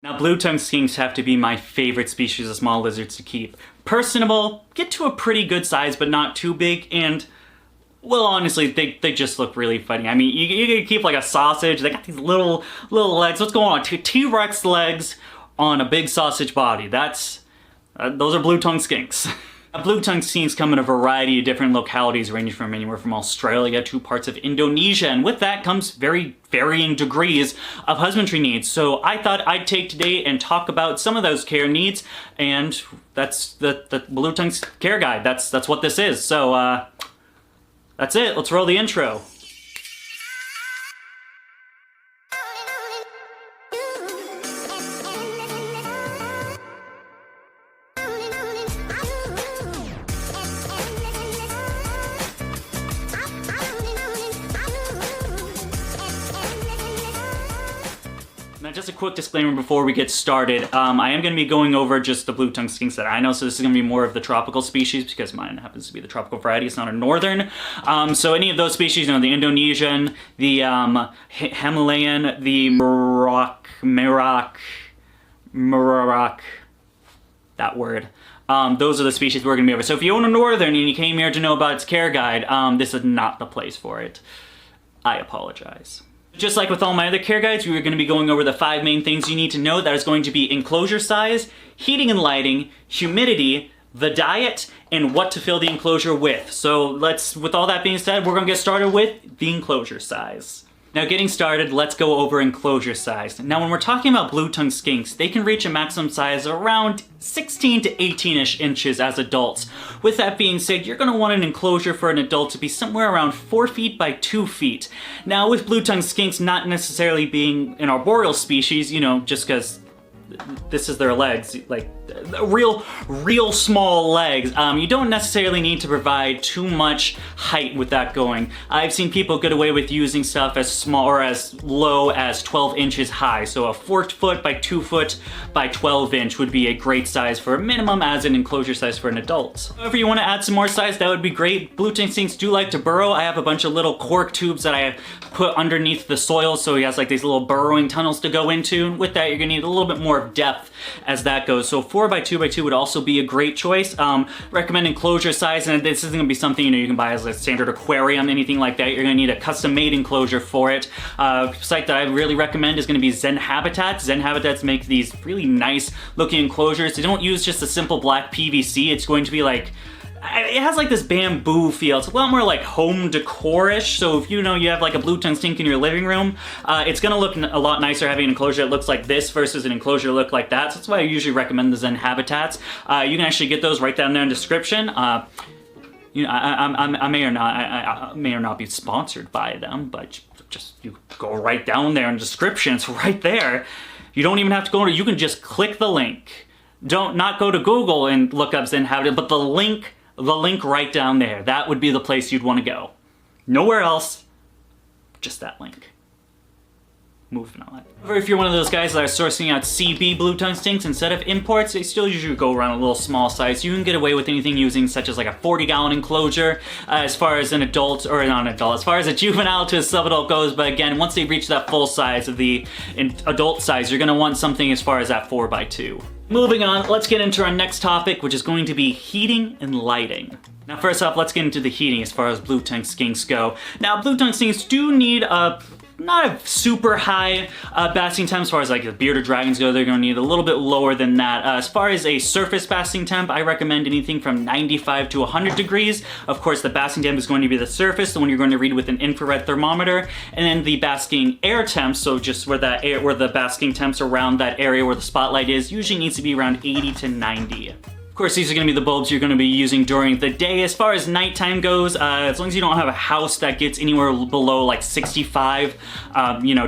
Now, blue-tongued skinks have to be my favorite species of small lizards to keep. Personable, get to a pretty good size, but not too big, and, well, honestly, they just look really funny. I mean, you can keep like a sausage, they got these little legs. What's going on? T-Rex legs on a big sausage body. Those are blue-tongued skinks. Blue-tongued skinks come in a variety of different localities, ranging from anywhere from Australia to parts of Indonesia, and with that comes very varying degrees of husbandry needs. So I thought I'd take today and talk about some of those care needs, and that's the blue-tongued care guide. That's what this is. So that's it. Let's roll the intro. Now, just a quick disclaimer before we get started. I am going to be going over just the blue-tongued skinks that I know, so this is going to be more of the tropical species because mine happens to be the tropical variety. It's not a northern. So any of those species, you know, the Indonesian, the Himalayan, the Murak, that word. Those are the species we're going to be over. So if you own a northern and you came here to know about its care guide, this is not the place for it. I apologize. Just like with all my other care guides, we are going to be going over the 5 main things you need to know. That is going to be enclosure size, heating and lighting, humidity, the diet, and what to fill the enclosure with. So with all that being said, we're going to get started with the enclosure size. Now, getting started, let's go over enclosure size. Now, when we're talking about blue-tongued skinks, they can reach a maximum size of around 16 to 18-ish inches as adults. With that being said, you're going to want an enclosure for an adult to be somewhere around 4 feet by 2 feet. Now, with blue-tongued skinks not necessarily being an arboreal species, you know, just because this is their legs, like real small legs, you don't necessarily need to provide too much height with that going. I've seen people get away with using stuff as small or as low as 12 inches high, so a 4 foot by 2 foot by 12 inch would be a great size for a minimum as an enclosure size for an adult. However, you want to add some more size, that would be great. Blue-tongued skinks do like to burrow. I have a bunch of little cork tubes that I have put underneath the soil, so he has like these little burrowing tunnels to go into. With that, you're gonna need a little bit more depth as that goes. So 4 by 2 by 2 would also be a great choice. Recommend enclosure size, and this isn't gonna be something you can buy as a standard aquarium, anything like that. You're gonna need a custom-made enclosure for it. Site that I really recommend is gonna be Zen Habitats. Zen Habitats make these really nice looking enclosures. They don't use just a simple black PVC. It's going to be like, it has like this bamboo feel. It's a lot more like home decor-ish. So if you have like a blue-tongued skink in your living room, it's gonna look a lot nicer having an enclosure that looks like this versus an enclosure that look like that. So that's why I usually recommend the Zen Habitats. You can actually get those right down there in the description. I may or not be sponsored by them, but just you go right down there in the description. It's right there. You don't even have to go to. You can just click the link. Not go to Google and look up Zen Habitat, but the link right down there. That would be the place you'd want to go. Nowhere else, just that link. Moving on. Or if you're one of those guys that are sourcing out CB blue-tongued skinks instead of imports, they still usually go around a little small size. You can get away with anything using such as like a 40-gallon enclosure as far as an adult, or not an adult, as far as a juvenile to a sub-adult goes. But again, once they reach that full size of the adult size, you're gonna want something as far as that 4 by 2. Moving on, let's get into our next topic, which is going to be heating and lighting. Now, first off, let's get into the heating as far as blue-tongued skinks go. Now, blue-tongued skinks do need not a super high basking temp. As far as like the bearded dragons go, they're going to need a little bit lower than that. As far as a surface basking temp, I recommend anything from 95 to 100 degrees. Of course, the basking temp is going to be the surface, the one you're going to read with an infrared thermometer, and then the basking air temp, so just where the basking temps around that area where the spotlight is, usually needs to be around 80 to 90. Of course, these are going to be the bulbs you're going to be using during the day. As far as nighttime goes, as long as you don't have a house that gets anywhere below like 65,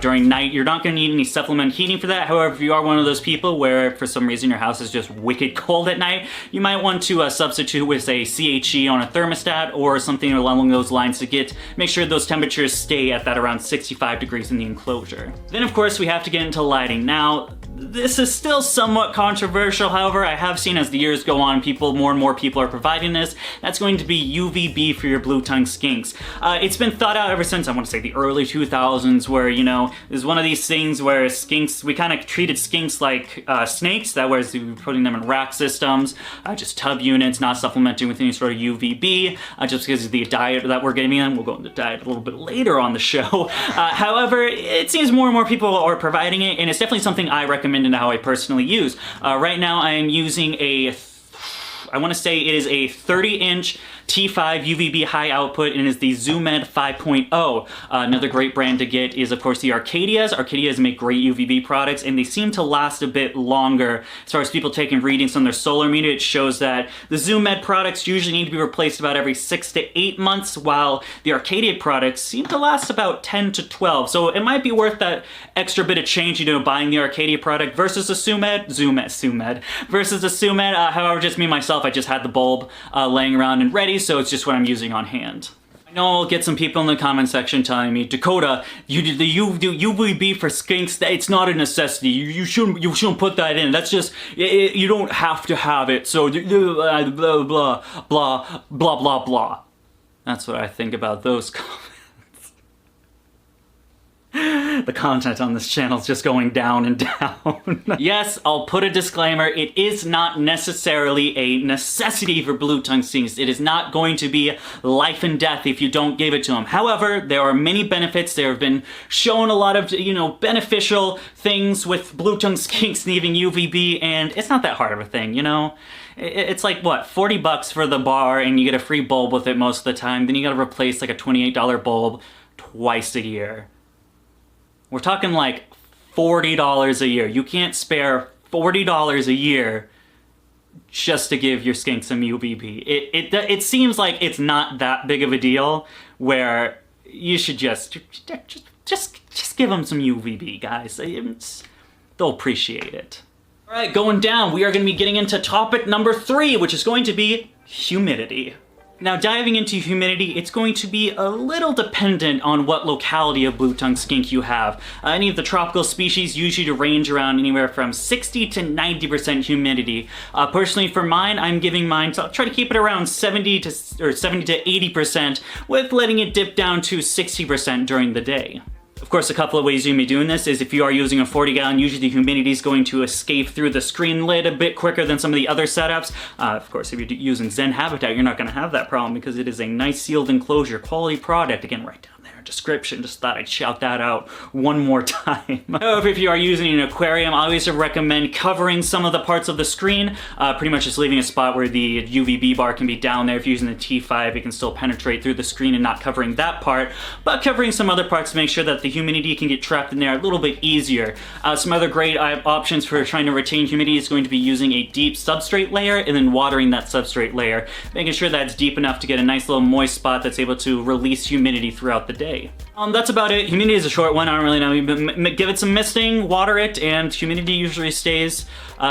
during night, you're not going to need any supplement heating for that. However, if you are one of those people where for some reason your house is just wicked cold at night, you might want to substitute with a CHE on a thermostat or something along those lines to make sure those temperatures stay at that around 65 degrees in the enclosure. Then of course we have to get into lighting. Now, This is still somewhat controversial, however, I have seen as the years go on, more and more people are providing this. That's going to be UVB for your blue-tongued skinks. It's been thought out ever since, I want to say, the early 2000s, where, you know, there's one of these things where skinks, we kind of treated skinks like snakes, that was putting them in rack systems, just tub units, not supplementing with any sort of UVB, just because of the diet that we're getting in. We'll go into diet a little bit later on the show. However, it seems more and more people are providing it, and it's definitely something I recommend and how I personally use. Right now I am using I want to say it is a 30-inch T5 UVB high output, and it is the ZoomEd 5.0. Another great brand to get is, of course, the Arcadias. Arcadias make great UVB products, and they seem to last a bit longer. As far as people taking readings on their solar meter, it shows that the ZoomEd products usually need to be replaced about every 6 to 8 months, while the Arcadia products seem to last about 10 to 12. So it might be worth that extra bit of change, you know, buying the Arcadia product versus a ZoomEd, versus a ZoomEd. However, just me myself, I just had the bulb laying around and ready, so it's just what I'm using on hand. I know I'll get some people in the comment section telling me, Dakota, you do UVB for skinks, it's not a necessity. You shouldn't put that in. That's just, you don't have to have it. So blah blah blah blah blah blah blah. That's what I think about those comments. The content on this channel is just going down and down. Yes, I'll put a disclaimer. It is not necessarily a necessity for blue-tongued skinks. It is not going to be life and death if you don't give it to them. However, there are many benefits. There have been shown a lot of, you know, beneficial things with blue-tongued skinks needing UVB, and it's not that hard of a thing, you know? It's like, what, 40 bucks for the bar, and you get a free bulb with it most of the time. Then you gotta replace like a $28 bulb twice a year. We're talking like $40 a year. You can't spare $40 a year just to give your skink some UVB. It seems like it's not that big of a deal where you should just give them some UVB, guys. They'll appreciate it. All right, going down, we are going to be getting into topic number 3, which is going to be humidity. Now, diving into humidity, it's going to be a little dependent on what locality of blue-tongued skink you have. Any of the tropical species usually range around anywhere from 60 to 90% humidity. Personally, for mine, I'm giving mine, so I'll try to keep it around 70 to 80%, with letting it dip down to 60% during the day. Of course, a couple of ways you may be doing this is if you are using a 40-gallon, usually the humidity is going to escape through the screen lid a bit quicker than some of the other setups. Of course, if you're using Zen Habitat, you're not going to have that problem because it is a nice sealed enclosure, quality product. Again, right down there, description. Just thought I'd shout that out one more time. However, if you are using an aquarium, I always recommend covering some of the parts of the screen, pretty much just leaving a spot where the UVB bar can be down there. If you're using the T5, it can still penetrate through the screen and not covering that part, but covering some other parts to make sure that the humidity can get trapped in there a little bit easier. Some other great options for trying to retain humidity is going to be using a deep substrate layer and then watering that substrate layer, making sure that it's deep enough to get a nice little moist spot that's able to release humidity throughout the day. That's about it. Humidity is a short one. I don't really know. Give it some misting, water it, and humidity usually stays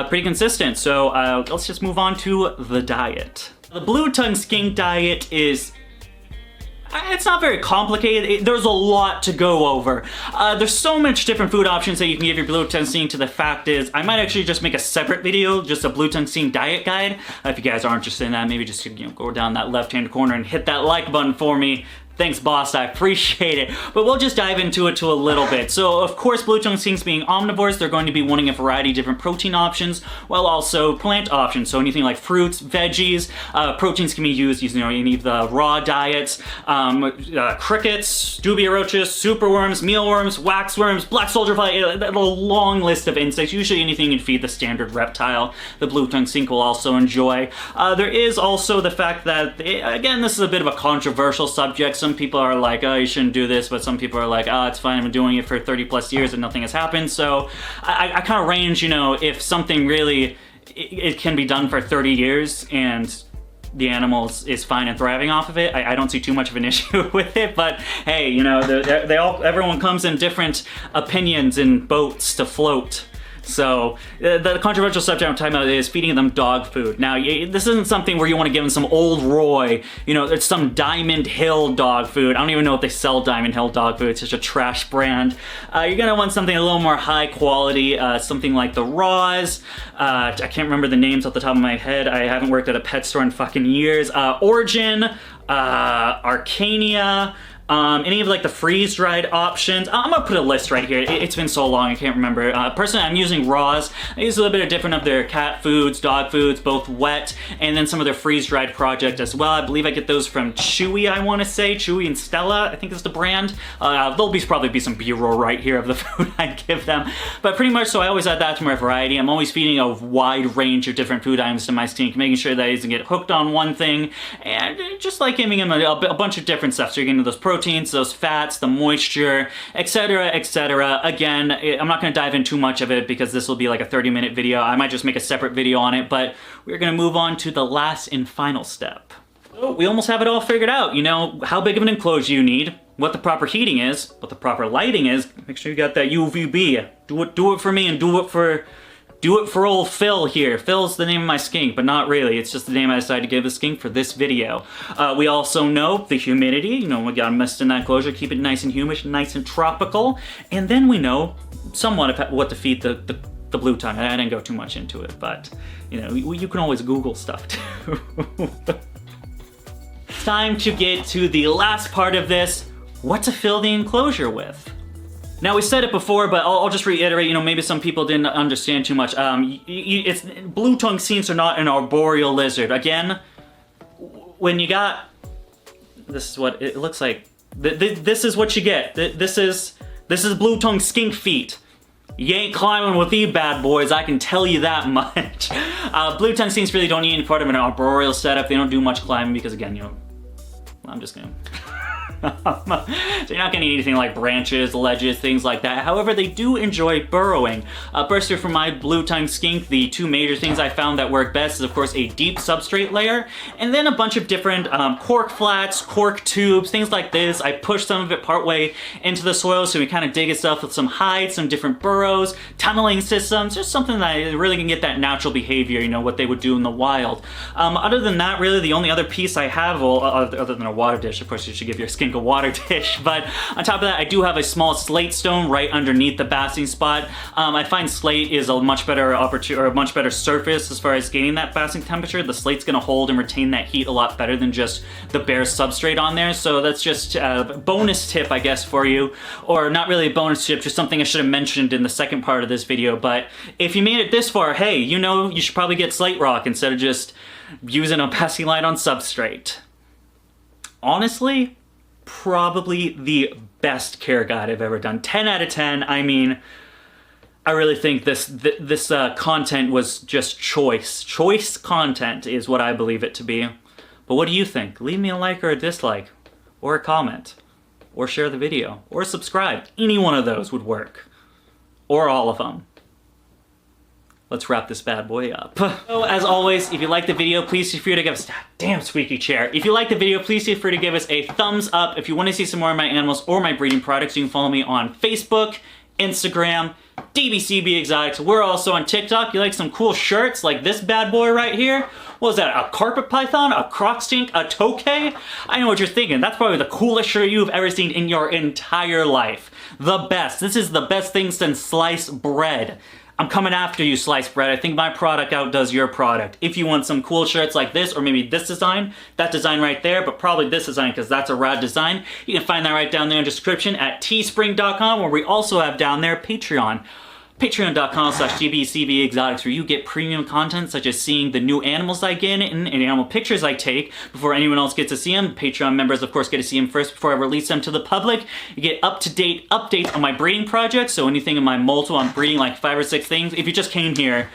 pretty consistent. So let's just move on to the diet. The blue-tongued skink diet is... it's not very complicated. There's a lot to go over. There's so much different food options that you can give your blue-tongued skink to. The fact is, I might actually just make a separate video, just a blue-tongued skink diet guide. If you guys are interested in that, maybe just go down that left-hand corner and hit that like button for me. Thanks, boss, I appreciate it. But we'll just dive into it a little bit. So, of course, blue-tongued skinks being omnivores, they're going to be wanting a variety of different protein options, while also plant options. So anything like fruits, veggies, proteins can be used using any of the raw diets, crickets, dubia roaches, superworms, mealworms, waxworms, black soldier fly, a long list of insects. Usually anything you'd feed the standard reptile, the blue-tongued skink will also enjoy. There is also the fact that, again, this is a bit of a controversial subject. Some people are like, oh, you shouldn't do this, but some people are like, oh, it's fine, I've been doing it for 30 plus years and nothing has happened. So I kind of range, you know, if something really, it can be done for 30 years and the animals is fine and thriving off of it, I don't see too much of an issue with it. But hey, you know, everyone comes in different opinions and boats to float. So the controversial subject I'm talking about is feeding them dog food. Now, this isn't something where you want to give them some Old Roy, you know, it's some Diamond Hill dog food. I don't even know if they sell Diamond Hill dog food. It's such a trash brand. You're gonna want something a little more high quality, something like the Raws. I can't remember the names off the top of my head. I haven't worked at a pet store in fucking years. Origin, Arcania, any of like the freeze-dried options. I'm gonna put a list right here. It's been so long, I can't remember. Personally, I'm using Raws. I use a little bit of different of their cat foods, dog foods, both wet, and then some of their freeze-dried project as well. I believe I get those from Chewy, I wanna say. Chewy and Stella, I think is the brand. There'll probably be some B-roll right here of the food I give them. But pretty much, so I always add that to my variety. I'm always feeding a wide range of different food items to my skink, making sure that he doesn't get hooked on one thing, and just like giving him a bunch of different stuff. So you're getting those proteins, those fats, the moisture, etc., etc. Again, I'm not going to dive in too much of it because this will be like a 30-minute video. I might just make a separate video on it, but we're going to move on to the last and final step. So we almost have it all figured out. You know, how big of an enclosure you need, what the proper heating is, what the proper lighting is. Make sure you got that UVB. Do it for me and do it for old Phil here. Phil's the name of my skink, but not really. It's just the name I decided to give the skink for this video. We also know the humidity. You know, we got mist in that enclosure. Keep it nice and humid, nice and tropical. And then we know somewhat what to feed the blue tongue. I didn't go too much into it, but you know, you can always Google stuff too. It's time to get to the last part of this. What to fill the enclosure with. Now, we said it before, but I'll just reiterate, you know, maybe some people didn't understand too much. Blue tongue skinks are not an arboreal lizard. Again, when you got, this is what it looks like. This is what you get. This is blue tongue skink feet. You ain't climbing with these bad boys, I can tell you that much. Blue tongue skinks really don't need any part of an arboreal setup. They don't do much climbing because, again, you know, I'm just gonna... So you're not gonna need anything like branches, ledges, things like that. However, they do enjoy burrowing. Personally, for my blue tongue skink, the two major things I found that work best is, of course, a deep substrate layer, and then a bunch of different cork flats, cork tubes, things like this. I push some of it partway into the soil so we kind of dig itself with some hides, some different burrows, tunneling systems, just something that really can get that natural behavior, you know, what they would do in the wild. Other than that, really, the only other piece I have, well, other than a water dish, of course, you should give your skink a water dish, but on top of that, I do have a small slate stone right underneath the basking spot. I find slate is a much better surface as far as gaining that basking temperature. The slate's gonna hold and retain that heat a lot better than just the bare substrate on there, so that's just a bonus tip, I guess, for you. Or not really a bonus tip, just something I should have mentioned in the second part of this video, but if you made it this far, hey, you know, you should probably get slate rock instead of just using a basking light on substrate. Honestly, probably the best care guide I've ever done. 10 out of 10. I mean, I really think this content was just choice. Choice content is what I believe it to be. But what do you think? Leave me a like or a dislike, or a comment, or share the video, or subscribe. Any one of those would work. Or all of them. Let's wrap this bad boy up. So, as always, if you like the video, please feel free to give us... Damn squeaky chair. If you like the video, please feel free to give us a thumbs up. If you want to see some more of my animals or my breeding products, you can follow me on Facebook, Instagram, DBCB Exotics. We're also on TikTok. You like some cool shirts like this bad boy right here? What was that, a carpet python, a croc stink, a tokay? I know what you're thinking. That's probably the coolest shirt you've ever seen in your entire life. The best. This is the best thing since sliced bread. I'm coming after you, sliced bread. I think my product outdoes your product. If you want some cool shirts like this, or maybe this design, that design right there, but probably this design because that's a rad design, you can find that right down there in the description at teespring.com, where we also have down there Patreon. Patreon.com/gbcbexotics, where you get premium content such as seeing the new animals I get and animal pictures I take before anyone else gets to see them. Patreon members, of course, get to see them first before I release them to the public. You get up-to-date updates on my breeding projects, so anything in my multiple, I'm breeding like 5 or 6 things. If you just came here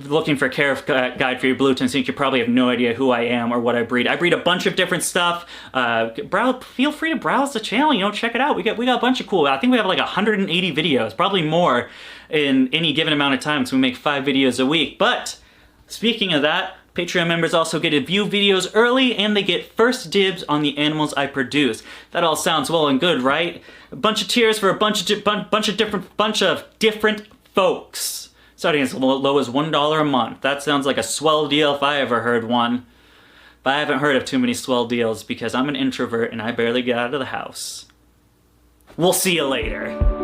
looking for a care guide for your blue tongue skink, you probably have no idea who I am or what I breed. I breed a bunch of different stuff. Feel free to browse the channel, you know, check it out. We got a bunch of cool, I think we have like 180 videos, probably more in any given amount of time, so we make 5 videos a week. But speaking of that, Patreon members also get to view videos early, and they get first dibs on the animals I produce. That all sounds well and good, right? A bunch of tiers for a bunch of different folks. Starting as low as $1 a month. That sounds like a swell deal if I ever heard one. But I haven't heard of too many swell deals because I'm an introvert and I barely get out of the house. We'll see you later.